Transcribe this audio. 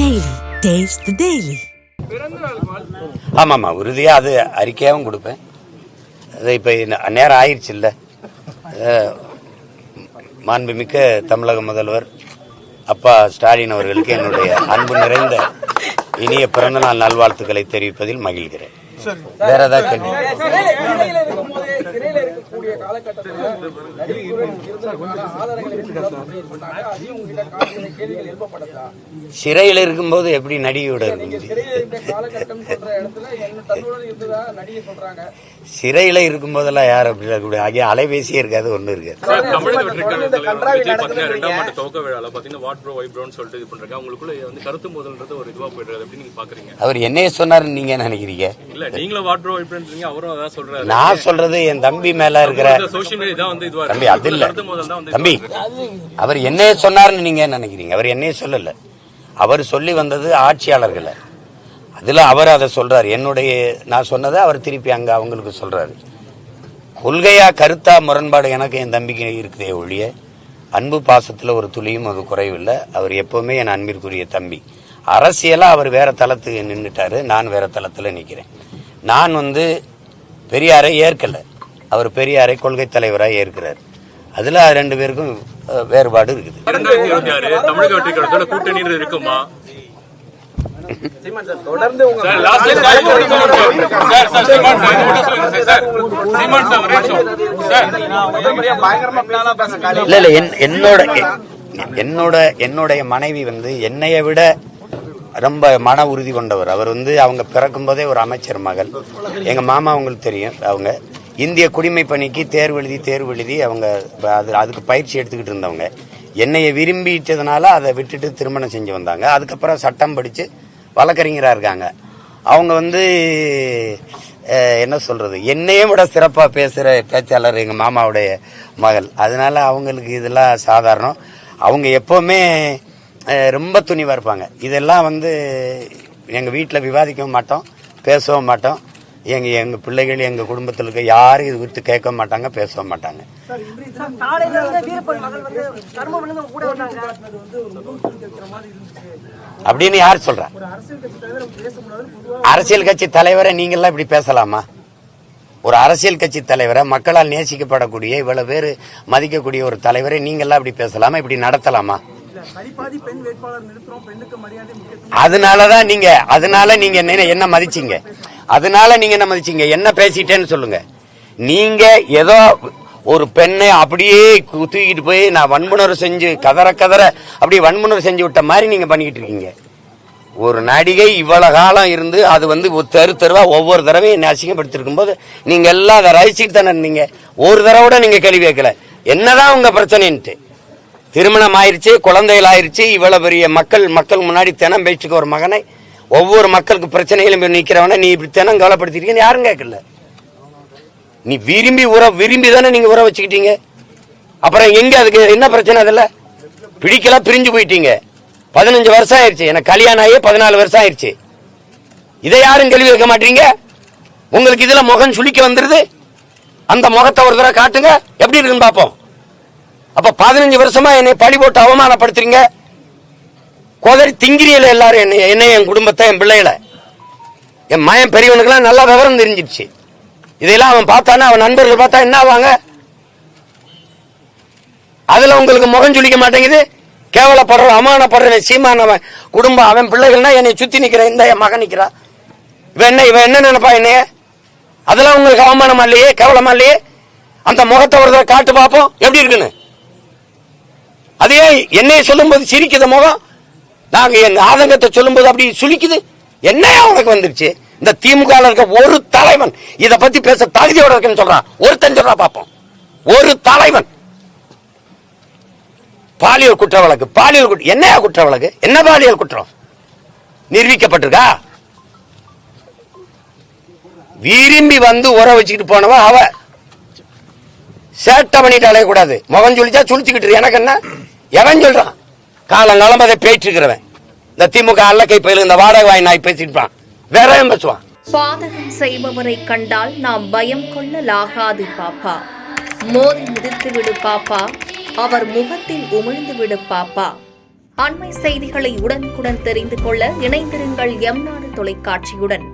Daily. Taste the Daily. ஆமாம்மா, உறுதியாக அது அறிக்கையாகவும் கொடுப்பேன். அது இப்போ நேரம் ஆயிடுச்சு இல்லை, மாண்புமிக்க தமிழக முதல்வர் அப்பா ஸ்டாலின் அவர்களுக்கு என்னுடைய அன்பு நிறைந்த இனிய பிறந்தநாள் நல்வாழ்த்துக்களை தெரிவிப்பதில் மகிழ்கிறேன். வேற ஏதாவது கேள்வி? சிறையில் இருக்கும்போது எப்படி நடிகையோட சிறையில இருக்கும் போதெல்லாம் யார் அப்படி இருக்கக்கூடிய அலைபேசியே இருக்காது, ஒண்ணு இருக்காது. அவர் என்னைய சொன்னாருன்னு நீங்க நினைக்கிறீங்க? நான் சொல்றது என் தம்பி மேல இருக்கிற தம்பி, அது இல்ல தம்பி. அவர் என்னைய சொன்னாருன்னு நீங்க நினைக்கிறீங்க? அவர் என்னைய சொல்லல, அவர் சொல்லி வந்தது ஆட்சியாளர்களை. அதுல அவர் அதை சொல்றாரு. நான் சொன்னதை அவர் திருப்பி அங்க அவங்களுக்கு சொல்றாரு. கொள்கையா கருத்தா முரண்பாடு எனக்கு என் தம்பிக்கு இருக்குதே ஒழிய அன்பு பாசத்துல ஒரு துளியும் அது குறைவில்லை. அவர் எப்பவுமே என் அன்பிற்குரிய தம்பி. அரசியலா அவர் வேற தளத்துக்கு நின்றுட்டாரு, நான் வேற தளத்துல நிக்கிறேன். நான் பெரியாரை ஏற்கல, அவர் பெரியாரை கொள்கை தலைவராக ஏற்கிறார். அதுல ரெண்டு பேருக்கும் வேறுபாடு இருக்குது. இல்ல என்னுடைய மனைவி என்னைய விட ரொம்ப மன உறுதி கொண்டவர். அவர் அவங்க பிறக்கும் போதே ஒரு அமைச்சர் மகள். எங்க மாமா அவங்களுக்கு தெரியும். அவங்க இந்திய குடிமை பணிக்கு தேர்வு எழுதி அவங்க அதுக்கு பயிற்சி எடுத்துக்கிட்டு இருந்தவங்க. என்னைய விரும்பிட்டதுனால அதை விட்டுட்டு திருமணம் செஞ்சு வந்தாங்க. அதுக்கப்புறம் சட்டம் படிச்சு வழக்கறிஞரா இருக்காங்க. அவங்க என்ன சொல்றது, என்னையும் விட சிறப்பா பேசுற பேச்சாளர் எங்க மாமாவுடைய மகள். அதனால அவங்களுக்கு இதெல்லாம் சாதாரணம். அவங்க எப்பவுமே ரொம்ப துணிவா இருப்பாங்க. இதெல்லாம் எங்க வீட்டுல விவாதிக்கவும் மாட்டோம், பேசவும் மாட்டோம். எங்க பிள்ளைகள் எங்க குடும்பத்தில் இருக்க யாரும் இது குறித்து கேட்க மாட்டாங்க, பேசவும் மாட்டாங்க. அப்படின்னு யார் சொல்ற? அரசியல் கட்சி தலைவரை நீங்க எல்லாம் இப்படி பேசலாமா? ஒரு அரசியல் கட்சி தலைவரை, மக்களால் நேசிக்கப்படக்கூடிய இவ்வளவு பேரு மதிக்கக்கூடிய ஒரு தலைவரை நீங்க எல்லாம் இப்படி பேசலாமா? இப்படி நடத்தலாமா? அதனால நீங்க என்ன மதிச்சீங்க? என்ன பேசிட்டேன்னு சொல்லுங்க. நீங்க ஏதோ ஒரு பெண்ணை அப்படியே தூக்கிட்டு போய் நான் வன்புணர்வு செஞ்சு கதற அப்படி வன்புணர்வு செஞ்சு விட்ட மாதிரி நீங்க பண்ணிக்கிட்டு இருக்கீங்க. ஒரு நடிகை இவ்வளவு காலம் இருந்து அது தெருவா ஒவ்வொரு தடவையும் என்ன அசிங்கப்படுத்திருக்கும் போது நீங்க எல்லாம் அதை ரசிச்சுட்டு தானே இருந்தீங்க. ஒரு தடவை நீங்க கேள்வி கேட்கல என்னதான் உங்க பிரச்சனைன்ட்டு. திருமணம் ஆயிருச்சு, குழந்தைகள் ஆயிருச்சு, இவ்வளவு பெரிய மக்கள் முன்னாடி தினம் பேச்சுக்க ஒரு மகனை, ஒவ்வொரு மக்களுக்கு பிரச்சனைகளும் நிக்கிறவன நீ இப்படி தினம் கவலைப்படுத்திருக்கீங்க யாரும் கேட்கல. நீ விரும்பி தானே நீங்க உற வச்சுக்கிட்டீங்க. அப்புறம் எங்க அதுக்கு என்ன பிரச்சனை? அதுல பிடிக்கல, பிரிஞ்சு போயிட்டீங்க. 15 வருஷம் ஆயிருச்சு, எனக்கு கல்யாணம் ஆகி 14 வருஷம் ஆயிருச்சு. இதை யாரும் கேள்வி வைக்க மாட்டீங்க. உங்களுக்கு இதுல முகம் சுளிக்க வந்துருது. அந்த முகத்தை ஒரு தடவை காட்டுங்க, எப்படி இருக்குன்னு பாப்போம். அப்ப 15 வருஷமா என்னை பழி போட்டு அவமானப்படுத்துறீங்க. கோதரி திங்கிரியல எல்லாரும் என்னை என் குடும்பத்தை, என் பிள்ளைகளை, என் மயன் பெரியவனுக்கெல்லாம் நல்லா விவரம் தெரிஞ்சிருச்சு. இதெல்லாம் அவன் பார்த்தானா, அவன் நண்பர்கள் பார்த்தா என்ன ஆவாங்க? அதுல உங்களுக்கு முகம் சுளிக்க மாட்டேங்குது. கேவலப்படுற, அவமானப்படுற சீமானவன் குடும்பம், அவன் பிள்ளைகள்னா என்னை சுத்தி நிக்கிற இந்த என் மகன் நிக்கிறா. இவன் என்ன நினைப்பா என்னைய? அதெல்லாம் உங்களுக்கு அவமானமா இல்லையே, கேவலமா இல்லையே? அந்த முகத்தை ஒரு தடவை காட்டு பார்ப்போம் எப்படி இருக்குன்னு. அதே என்னைய சொல்லும் போது சிரிக்குது முகம், நாங்க எங்க ஆதங்கத்தை சொல்லும் போது அப்படி சுளிக்குது. என்னையா உனக்கு வந்துருச்சு? இந்த திமுக இருக்க ஒரு தலைவன் இத பத்தி பேச தகுதியோட இருக்குன்னு சொல்றான். ஒருத்தன் சொல்றா பாப்போம். ஒரு தலைவன் பாலியல் குற்ற வழக்கு, என்னையா குற்ற வழக்கு? என்ன பாலியல் குற்றம் நிரூபிக்கப்பட்டிருக்கா? விரும்பி உற வச்சுக்கிட்டு போனவன் அவ சேட்டை பண்ணிட்டு அலையக்கூடாது. முகம் சொல்லிச்சா சுழிச்சுக்கிட்டு எனக்கு என்ன? எவன் சொல்றான்? காலங்காலம் அதை பேச்சு இருக்கிறவன். இந்த திமுக அல்லக்கை பயில இந்த வாடகை வாய் நாய் பேசிட்டு வேற பேசுவான். பாதகம் செய்பவரை கண்டால் நாம் பயம் கொள்ளலாகாது பாப்பா. மோதி மிதித்து விடு பாப்பா, அவர் முகத்தில் உமிழ்ந்து விடு பாப்பா. அண்மை செய்திகளை உடனுக்குடன் தெரிந்து கொள்ள இணைந்திருங்கள் எம் நாடு தொலைக்காட்சியுடன்.